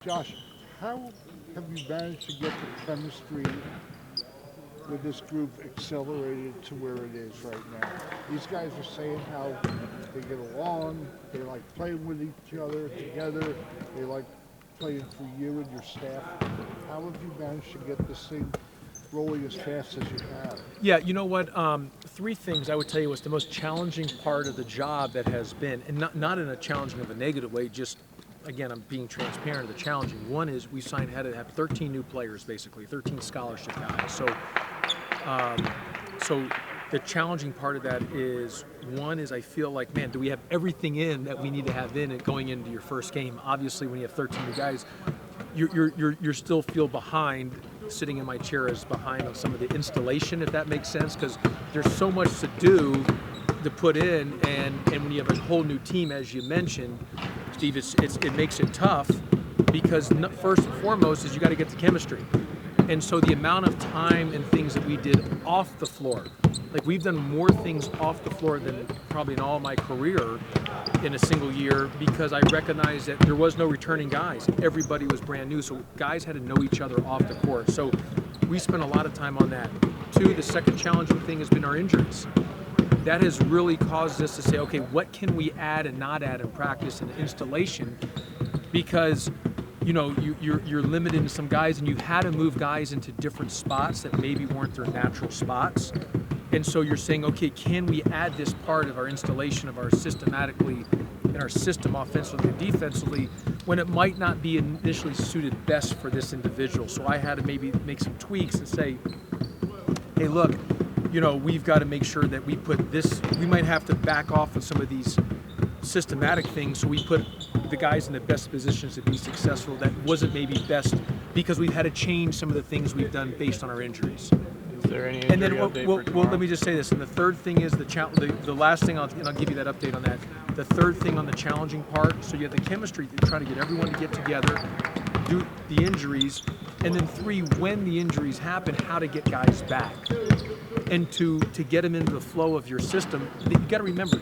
Josh, how have you managed to get the chemistry with this group accelerated to where it is right now? These guys are saying how they get along, they like playing with each other together, they like playing for you and your staff. How have you managed to get this thing rolling as fast as you have? Yeah, you know what? Three things I would tell you was the most challenging part of the job that has been, and not in a challenging of a negative way, just again, I'm being transparent. The challenging one is we had to have 13 new players, basically 13 scholarship guys. So the challenging part of that is one is I feel like, man, do we have everything in that we need to have in it going into your first game? Obviously, when you have 13 new guys, you're still feel behind. Sitting in my chair is behind on some of the installation, if that makes sense, because there's so much to do to put in, and when you have a whole new team, as you mentioned, Steve, it makes it tough because first and foremost is you got to get the chemistry. And so the amount of time and things that we did off the floor, like we've done more things off the floor than probably in all my career in a single year, because I recognized that there was no returning guys. Everybody was brand new, so guys had to know each other off the court. So we spent a lot of time on that. Two, the second challenging thing has been our injuries. That has really caused us to say, okay, what can we add and not add in practice and installation? Because you're limited in some guys, and you've had to move guys into different spots that maybe weren't their natural spots. And so you're saying, okay, can we add this part of our installation of our systematically in our system offensively and defensively when it might not be initially suited best for this individual? So I had to maybe make some tweaks and say, hey, look, we've got to make sure that we put this, we might have to back off of some of these systematic things, so we put the guys in the best positions to be successful. That wasn't maybe best because we've had to change some of the things we've done based on our injuries. Is there any injury update for tomorrow? Let me just say this. And the third thing is the last thing, and I'll give you that update on that. The third thing on the challenging part, so you have the chemistry to try to get everyone to get together, do the injuries, and then three, when the injuries happen, how to get guys back. And to get them into the flow of your system, you got to remember,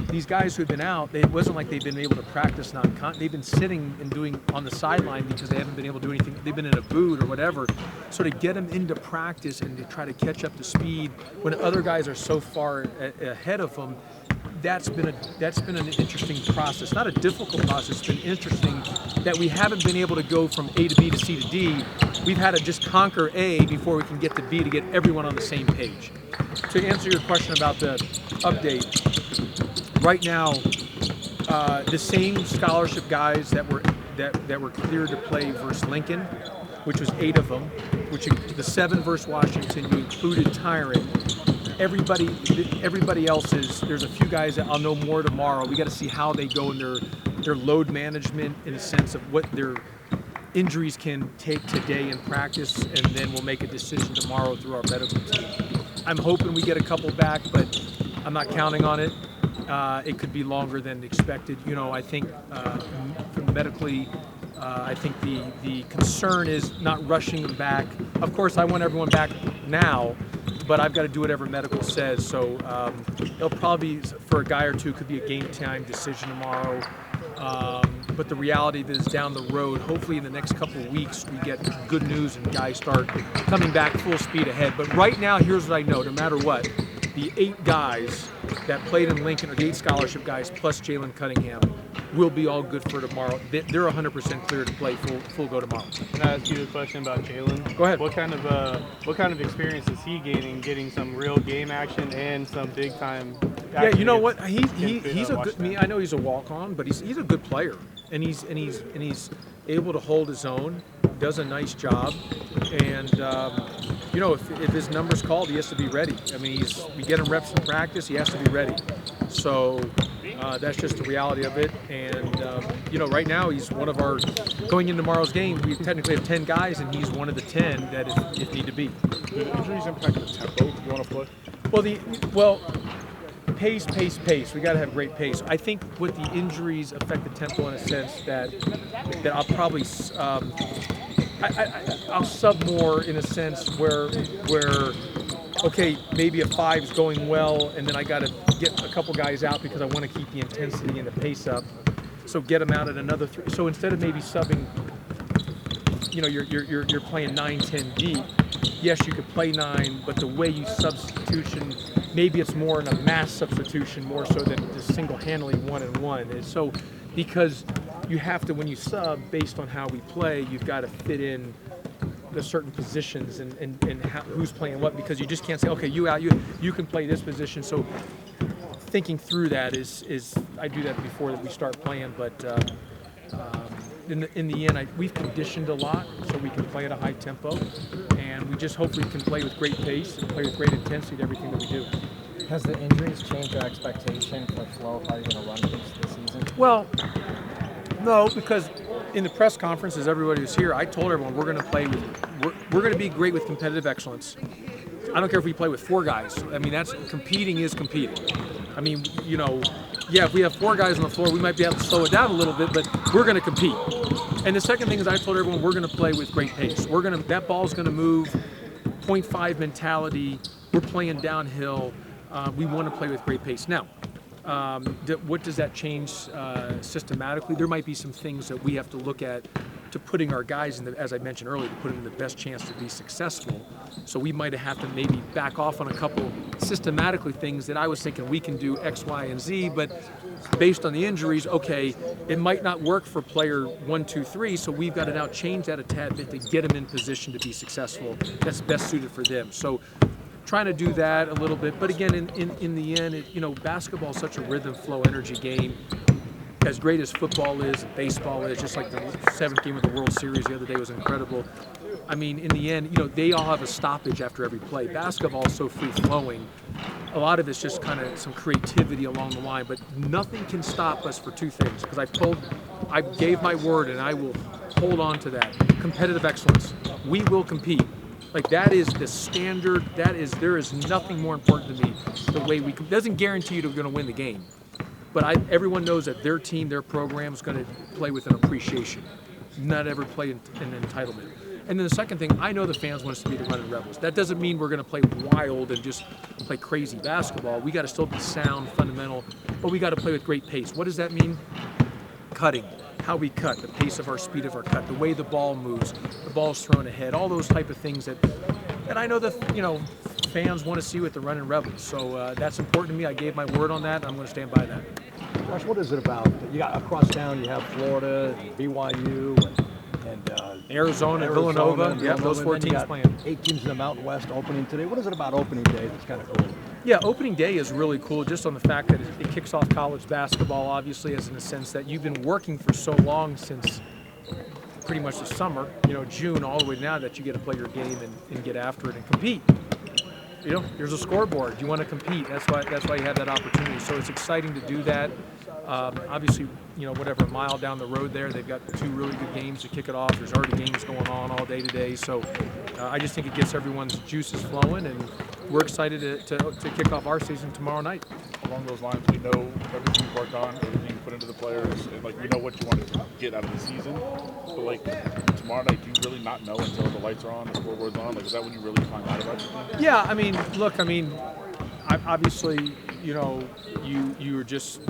these guys who've been out, it wasn't like they've been able to practice they've been sitting and doing on the sideline because they haven't been able to do anything. They've been in a boot or whatever. So to get them into practice and to try to catch up to speed when other guys are so far ahead of them, that's been an interesting process. Not a difficult process, it's been interesting that we haven't been able to go from A to B to C to D. We've had to just conquer A before we can get to B to get everyone on the same page. To answer your question about the update, right now, the same scholarship guys that were cleared to play versus Lincoln, which was 8 of them, which the 7 versus Washington, you included Tyron. Everybody else there's a few guys that I'll know more tomorrow. We got to see how they go in their load management in a sense of what their injuries can take today in practice, and then we'll make a decision tomorrow through our medical team. I'm hoping we get a couple back, but I'm not counting on it. It could be longer than expected. I think medically, I think the concern is not rushing them back. Of course, I want everyone back now, but I've got to do whatever medical says. So it'll probably, for a guy or two, could be a game time decision tomorrow. But the reality is down the road, hopefully in the next couple of weeks, we get good news and guys start coming back full speed ahead. But right now, here's what I know, no matter what, the 8 guys that played in Lincoln, or the 8 scholarship guys, plus Jalen Cunningham, will be all good for tomorrow. They're 100% clear to play full go tomorrow. Can I ask you a question about Jalen? Go ahead. What kind of experience is he getting some real game action and some big time action? Yeah, you know what? He's a good. I know he's a walk-on, but he's a good player, and he's able to hold his own. Does a nice job, and if his number's called, he has to be ready. I mean, we get him reps in practice, he has to be ready. So that's just the reality of it. And right now he's one of our, going into tomorrow's game, we technically have 10 guys, and he's one of the 10 that if need to be. Do the injuries impact the tempo you want to play? Well, pace. We got to have great pace. I think what the injuries affect the tempo in a sense that I'll probably I'll sub more in a sense where okay, maybe a 5 is going well, and then I got to get a couple guys out because I want to keep the intensity and the pace up. So get them out at another 3. So instead of maybe subbing you're playing 9-10 deep. Yes, you could play 9, but the way you substitution, maybe it's more in a mass substitution more so than just single-handedly 1-1. And so, because you have to, when you sub, based on how we play, you've got to fit in the certain positions and how, who's playing what, because you just can't say, okay, you can play this position. So thinking through that is I do that before that we start playing, but in the end, we've conditioned a lot so we can play at a high tempo, and we just hope we can play with great pace and play with great intensity to everything that we do. Has the injuries changed your expectation for flow of how you're going to run things this season? Well, no, because in the press conference, as everybody was here, I told everyone we're going to be great with competitive excellence. I don't care if we play with 4 guys. I mean, competing is competing. I mean, if we have 4 guys on the floor, we might be able to slow it down a little bit, but we're going to compete. And the second thing is I told everyone we're going to play with great pace. That ball's going to move, 0.5 mentality. We're playing downhill. We want to play with great pace. Now, what does that change systematically? There might be some things that we have to look at to putting our guys as I mentioned earlier, to put them in the best chance to be successful. So we might have to maybe back off on a couple systematically things that I was thinking we can do X, Y, and Z, but based on the injuries, okay, it might not work for player 1, 2, 3, so we've got to now change that a tad bit to get them in position to be successful. That's best suited for them. So trying to do that a little bit, but again, in the end, basketball is such a rhythm, flow, energy game. As great as football is, baseball is, just like the 7th game of the World Series the other day was incredible. I mean, in the end, they all have a stoppage after every play. Basketball is so free-flowing. A lot of it's just kind of some creativity along the line, but nothing can stop us for 2 things. Because I gave my word, and I will hold on to that. Competitive excellence. We will compete. Like, that is the standard. There is nothing more important to me. The way we doesn't guarantee you're going to win the game. But everyone knows that their team, their program is going to play with an appreciation, not ever play in entitlement. And then the second thing, I know the fans want us to be the Runnin' Rebels. That doesn't mean we're going to play wild and just play crazy basketball. We got to still be sound, fundamental, but we got to play with great pace. What does that mean? Cutting, how we cut, the pace of our speed of our cut, the way the ball moves, the ball's thrown ahead, all those type of things that I know that fans want to see with the Runnin' Rebels. So that's important to me. I gave my word on that, and I'm going to stand by that. Josh, what is it about? You got across town, you have Florida, BYU, and Arizona, Villanova. Yeah, those 4 teams playing. 8 teams in the Mountain West opening today. What is it about opening day that's kind of cool? Yeah, opening day is really cool just on the fact that it kicks off college basketball, obviously, as in the sense that you've been working for so long since pretty much the summer, June all the way now, that you get to play your game and get after it and compete. There's a scoreboard. You want to compete. That's why you have that opportunity. So it's exciting to do that. Obviously, a mile down the road there, they've got 2 really good games to kick it off. There's already games going on all day today. So I just think it gets everyone's juices flowing, and we're excited to kick off our season tomorrow night. Along those lines, we know everything you've worked on, everything you put into the players, and we know what you want to get out of the season. But tomorrow night, do you really not know until the lights are on, the scoreboard's on? Is that when you really find out about everything? Yeah, obviously, you're just.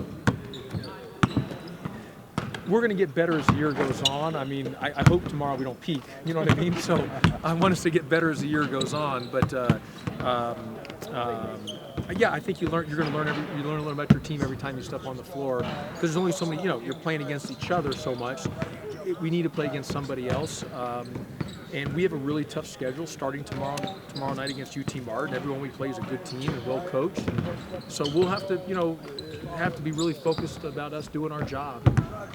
We're going to get better as the year goes on. I hope tomorrow we don't peak. You know what I mean? So I want us to get better as the year goes on. But I think you're going to learn about your team every time you step on the floor, because there's only so many. You're playing against each other so much. We need to play against somebody else. And we have a really tough schedule starting tomorrow night against UT Martin. Everyone we play is a good team and well coached. So we'll have to be really focused about us doing our job.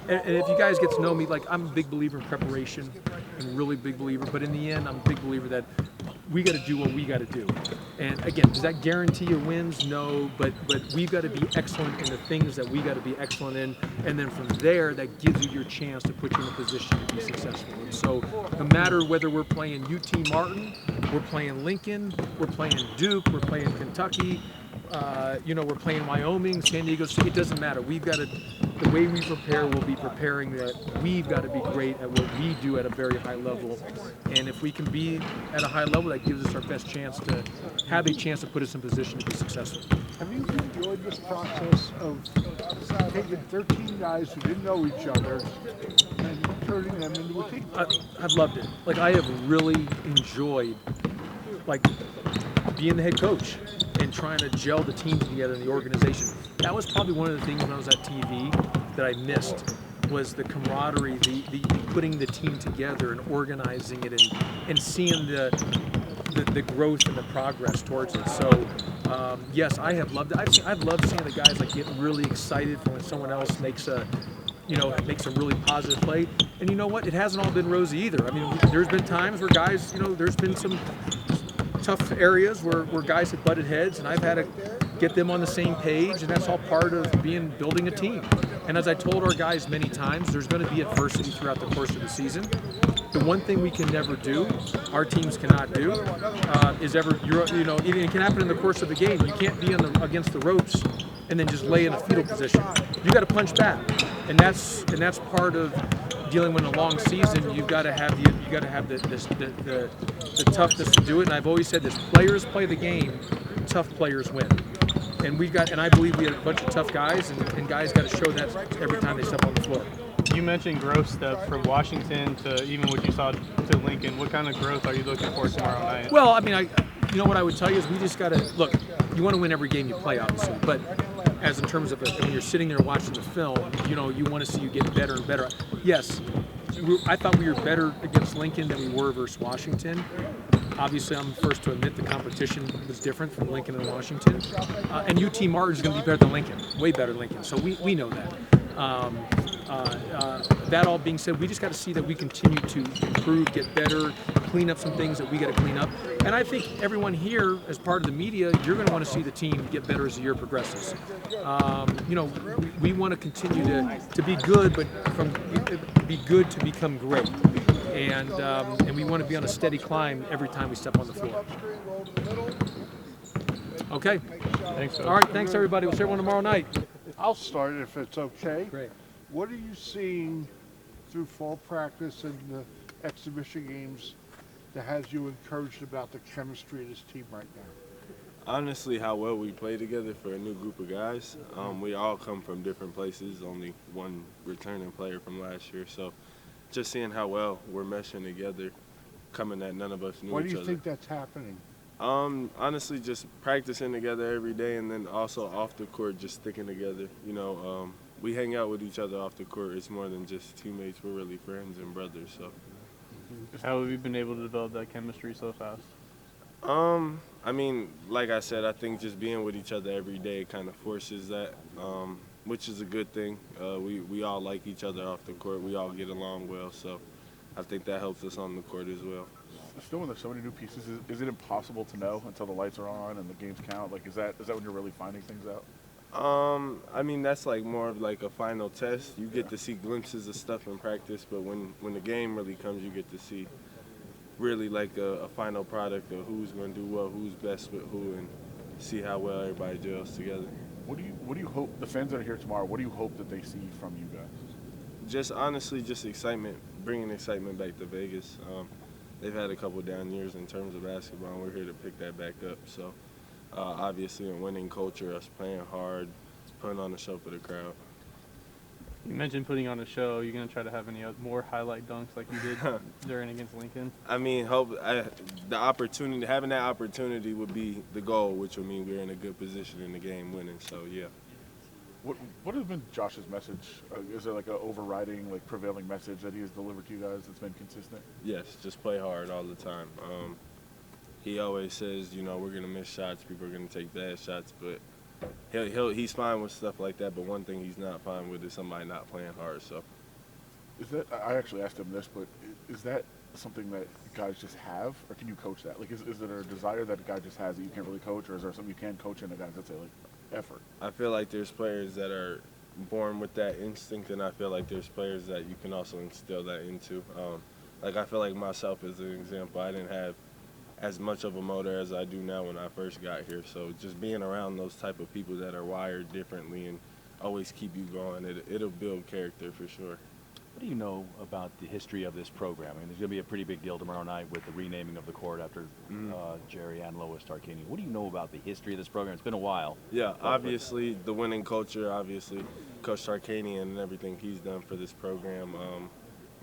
And if you guys get to know me, I'm a big believer in preparation, and really big believer. But in the end, I'm a big believer that we got to do what we got to do. And again, does that guarantee your wins? No, but we've got to be excellent in the things that we got to be excellent in, and then from there, that gives you your chance to put you in a position to be successful. And so, no matter whether we're playing UT Martin, we're playing Lincoln, we're playing Duke, we're playing Kentucky, we're playing Wyoming, San Diego State, it doesn't matter. The way we prepare, we'll be preparing that we've got to be great at what we do at a very high level. And if we can be at a high level, that gives us our best chance to have a chance to put us in position to be successful. Have you enjoyed this process of taking 13 guys who didn't know each other and turning them into a team? I've loved it. Like, I have really enjoyed, like, being the head coach and trying to gel the team together in the organization. That was probably one of the things when I was at TV that I missed, was the camaraderie, the putting the team together and organizing it and seeing the growth and the progress towards it. So yes, I have loved it. I've loved seeing the guys like get really excited for when someone else makes a really positive play. And you know what? It hasn't all been rosy either. I mean, there's been times where guys, there's been some tough areas where guys have butted heads, and I've had to get them on the same page, and that's all part of building a team. And as I told our guys many times, there's going to be adversity throughout the course of the season. The one thing we can never do, our teams cannot do, is ever, it can happen in the course of the game. You can't be against the ropes and then just lay in a fetal position. You got to punch back, and that's part of dealing with a long season. You've got to have the toughness to do it. And I've always said this: players play the game, tough players win. And I believe we have a bunch of tough guys, and guys got to show that every time they step on the floor. You mentioned growth steps from Washington to even what you saw to Lincoln. What kind of growth are you looking for tomorrow night? Well, I mean, what I would tell you is we just got to look. You want to win every game you play, obviously, but as in terms of when you're sitting there watching the film, you want to see you get better and better. Yes, I thought we were better against Lincoln than we were versus Washington. Obviously, I'm the first to admit the competition was different from Lincoln and Washington. And UT Martin is going to be better than Lincoln, way better than Lincoln. So we know that. That all being said, we just got to see that we continue to improve, get better, clean up some things that we got to clean up. And I think everyone here, as part of the media, you're going to want to see the team get better as the year progresses. We want to continue to be good, but from be good to become great. And we want to be on a steady climb every time we step on the floor. Okay. Thanks, Coach. All right. Thanks, everybody. We'll see everyone tomorrow night. I'll start if it's okay. Great. What are you seeing through fall practice and the exhibition games that has you encouraged about the chemistry of this team right now? Honestly, how well we play together for a new group of guys. We all come from different places, only one returning player from last year. So just seeing how well we're meshing together, coming that none of us knew each other. Why do you think that's happening? Honestly, just practicing together every day, and then also off the court, just sticking together. We hang out with each other off the court. It's more than just teammates. We're really friends and brothers. So, how have you been able to develop that chemistry so fast? I mean, like I said, I think just being with each other every day kind of forces that, which is a good thing. We all like each other off the court. We all get along well, so I think that helps us on the court as well. Still, when there's so many new pieces, is it impossible to know until the lights are on and the games count? Like, is that when you're really finding things out? I mean, that's like more of like a final test. You get to see glimpses of stuff in practice, but when the game really comes, you get to see really like a final product of who's going to do what, who's best with who, and see how well everybody gels together. What do you hope the fans that are here tomorrow? What do you hope that they see from you guys? Just honestly, just excitement, bringing excitement back to Vegas. They've had a couple down years in terms of basketball, and we're here to pick that back up. So, obviously, a winning culture, us playing hard, putting on a show for the crowd. You mentioned putting on a show. Are you going to try to have any more highlight dunks like you did during against Lincoln? I mean, having that opportunity would be the goal, which would mean we're in a good position in the game winning. So, yeah. What has been Josh's message? Is there like an overriding, like prevailing message that he has delivered to you guys that's been consistent? Yes, just play hard all the time. He always says, we're gonna miss shots, people are gonna take bad shots, but he's fine with stuff like that. But one thing he's not fine with is somebody not playing hard. So, I actually asked him this, but is that something that guys just have, or can you coach that? Like, is it a desire that a guy just has that you can't really coach, or is there something you can coach in a guy that's like effort? I feel like there's players that are born with that instinct, and I feel like there's players that you can also instill that into. Like, I feel like myself as an example, I didn't have as much of a motor as I do now when I first got here. So just being around those type of people that are wired differently and always keep you going, it'll build character for sure. What do you know about the history of this program? I mean, there's going to be a pretty big deal tomorrow night with the renaming of the court after Jerry and Lois Tarkanian. What do you know about the history of this program? It's been a while. Yeah, obviously the winning culture, obviously Coach Tarkanian and everything he's done for this program.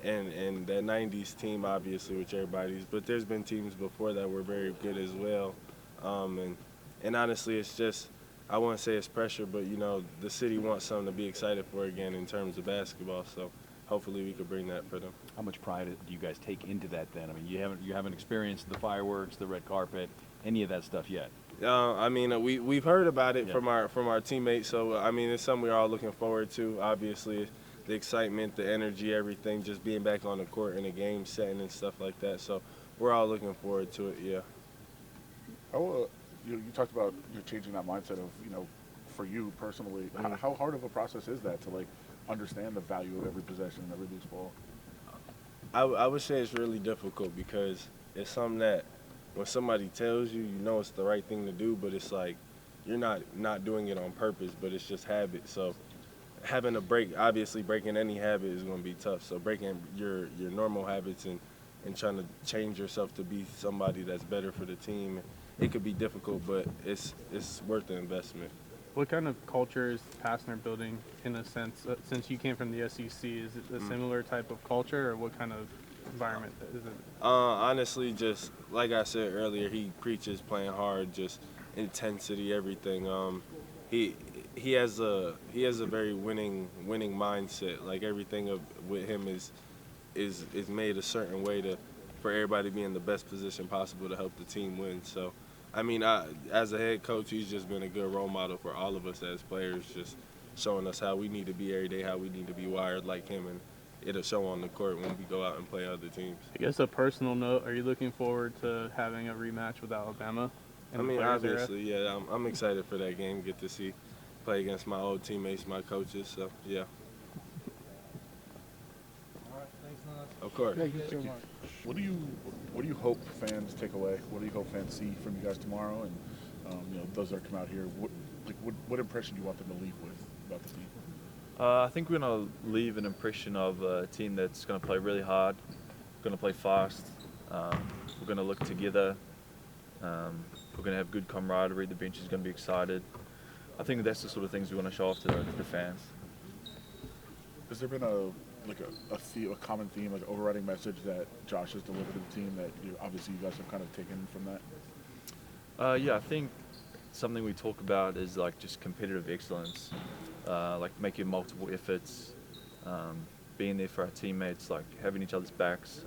and that 90s team, obviously, which everybody's, but there's been teams before that were very good as well. And honestly, it's just, I wouldn't say it's pressure, but, you know, the city wants something to be excited for again in terms of basketball, so hopefully we could bring that for them. How much pride do you guys take into that then? I mean, you haven't experienced the fireworks, the red carpet, any of that stuff yet. I mean, we've heard about it Yeah. from our teammates, so I mean, it's something we're all looking forward to. Obviously, the excitement, the energy, everything, just being back on the court in a game setting and stuff like that. So we're all looking forward to it. Yeah. How you talked about you're changing that mindset of, you know, for you personally. How hard of a process is that to like understand the value of every possession, every loose ball? I would say it's really difficult because it's something that when somebody tells you, you know it's the right thing to do, but it's like you're not doing it on purpose, but it's just habit. So having a break, obviously breaking any habit is going to be tough. So breaking your normal habits and trying to change yourself to be somebody that's better for the team, it could be difficult, but it's worth the investment. What kind of culture is Pastner building in a sense? Since you came from the SEC, is it a similar type of culture, or what kind of environment is it? Honestly, just like I said earlier, he preaches playing hard, just intensity, everything. He has a very winning mindset. Like everything with him is made a certain way for everybody to be in the best position possible to help the team win. So, I mean, as a head coach, he's just been a good role model for all of us as players, just showing us how we need to be every day, how we need to be wired like him, and it'll show on the court when we go out and play other teams. I guess a personal note, are you looking forward to having a rematch with Alabama? I mean, obviously, yeah, I'm excited for that game, get to play against my old teammates, my coaches, so, yeah. All right, thanks, Naas. Of course. Thank you so much. What do you hope fans take away? What do you hope fans see from you guys tomorrow? And you know, those that come out here, what impression do you want them to leave with about the team? I think we're going to leave an impression of a team that's going to play really hard, going to play fast. We're going to look together. We're going to have good camaraderie. The bench is going to be excited. I think that's the sort of things we want to show off to the fans. Has there been a common theme, like an overriding message that Josh has delivered to the team that obviously you guys have kind of taken from that? Yeah, I think something we talk about is like just competitive excellence, like making multiple efforts, being there for our teammates, like having each other's backs.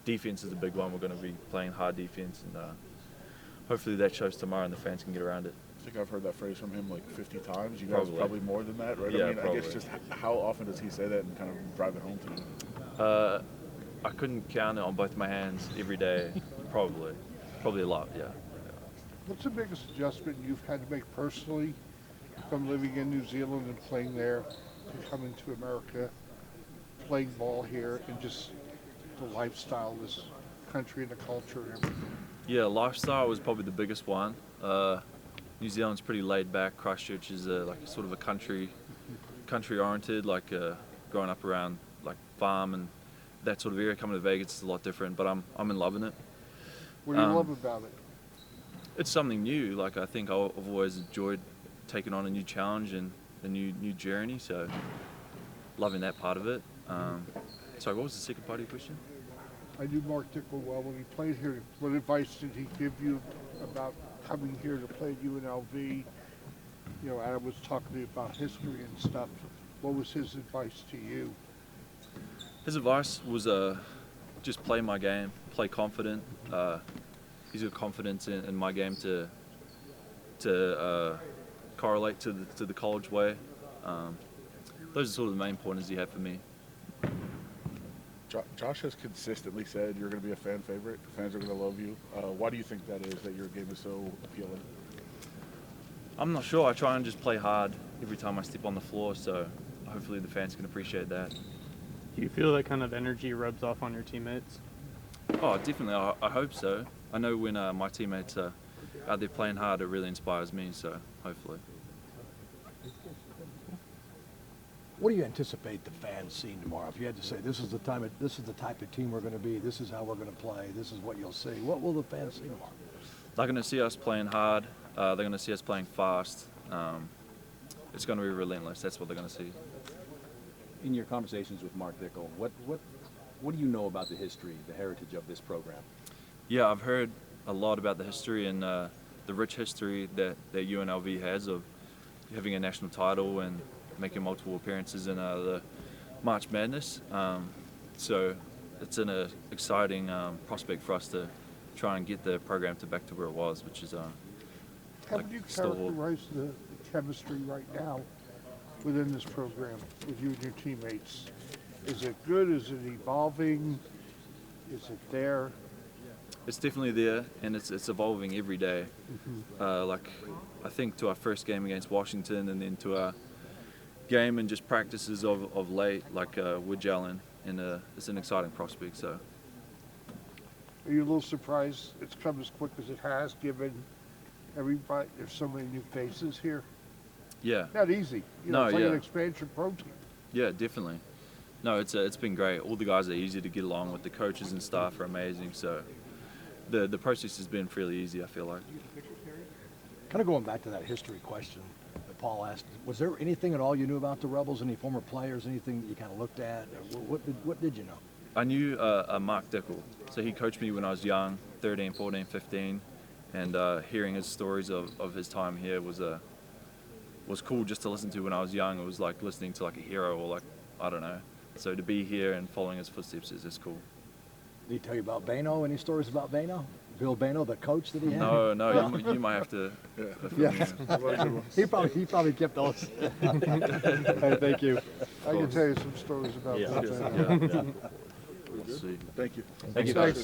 Defense is a big one. We're going to be playing hard defense, and hopefully that shows tomorrow and the fans can get around it. I think I've heard that phrase from him like 50 times. You guys probably more than that, right? Yeah, I mean, probably. I guess just how often does he say that and kind of drive it home to you? I couldn't count it on both my hands every day, probably a lot, yeah. What's the biggest adjustment you've had to make personally from living in New Zealand and playing there to coming to America, playing ball here, and just the lifestyle of this country and the culture and everything? Yeah, lifestyle was probably the biggest one. New Zealand's pretty laid back. Christchurch is like sort of a country oriented, like growing up around like farm and that sort of area. Coming to Vegas is a lot different, but I'm in loving it. What do you love about it? It's something new. Like I think I've always enjoyed taking on a new challenge and a new journey. So loving that part of it. Sorry, what was the second part of your question? I knew Mark Dickel well when he played here. What advice did he give you about coming here to play at UNLV? You know, Adam was talking to you about history and stuff. What was his advice to you? His advice was just play my game, play confident. He's got confidence in my game to correlate to the college way. Those are sort of the main pointers he had for me. Josh has consistently said you're going to be a fan favorite. The fans are going to love you. Why do you think that is, that your game is so appealing? I'm not sure. I try and just play hard every time I step on the floor, so hopefully the fans can appreciate that. Do you feel that kind of energy rubs off on your teammates? Oh, definitely. I hope so. I know when my teammates are out there playing hard, it really inspires me, so hopefully. What do you anticipate the fans seeing tomorrow? If you had to say, this is the type of team we're going to be, this is how we're going to play, this is what you'll see, what will the fans see tomorrow? They're going to see us playing hard. They're going to see us playing fast. It's going to be relentless. That's what they're going to see. In your conversations with Mark Dickel, what What do you know about the history, the heritage of this program? Yeah, I've heard a lot about the history and the rich history that UNLV has of having a national title and making multiple appearances in the March Madness. So it's an exciting prospect for us to try and get the program back to where it was, which is How like would you still characterize the chemistry right now within this program with you and your teammates? Is it good? Is it evolving? Is it there? It's definitely there, and it's evolving every day. Like I think to our first game against Washington, and then to our game and just practices of late, like we're gelling, and it's an exciting prospect. So Are you a little surprised it's come as quick as it has, given everybody? There's so many new faces here. yeah, Not easy. No, It's like yeah. an expansion protein. yeah, definitely. No, it's been great. All the guys are easy to get along with. The coaches and staff are amazing. So the process has been fairly easy, I feel like. Kind of going back to that history question that Paul asked, was there anything at all you knew about the Rebels? Any former players? Anything that you kind of looked at? What did you know? I knew Mark Dickel. So he coached me when I was young, 13, 14, 15. And hearing his stories of his time here was cool just to listen to when I was young. It was like listening to like a hero, or like, I don't know. So to be here and following his footsteps is cool. Did he tell you about Bano? Any stories about Bano? Bill Bano, the coach that he had? No, you might have to. He probably kept those. Hey, thank you. I can tell you some stories about that. We'll see. Thank you. Thank you, Thanks. guys.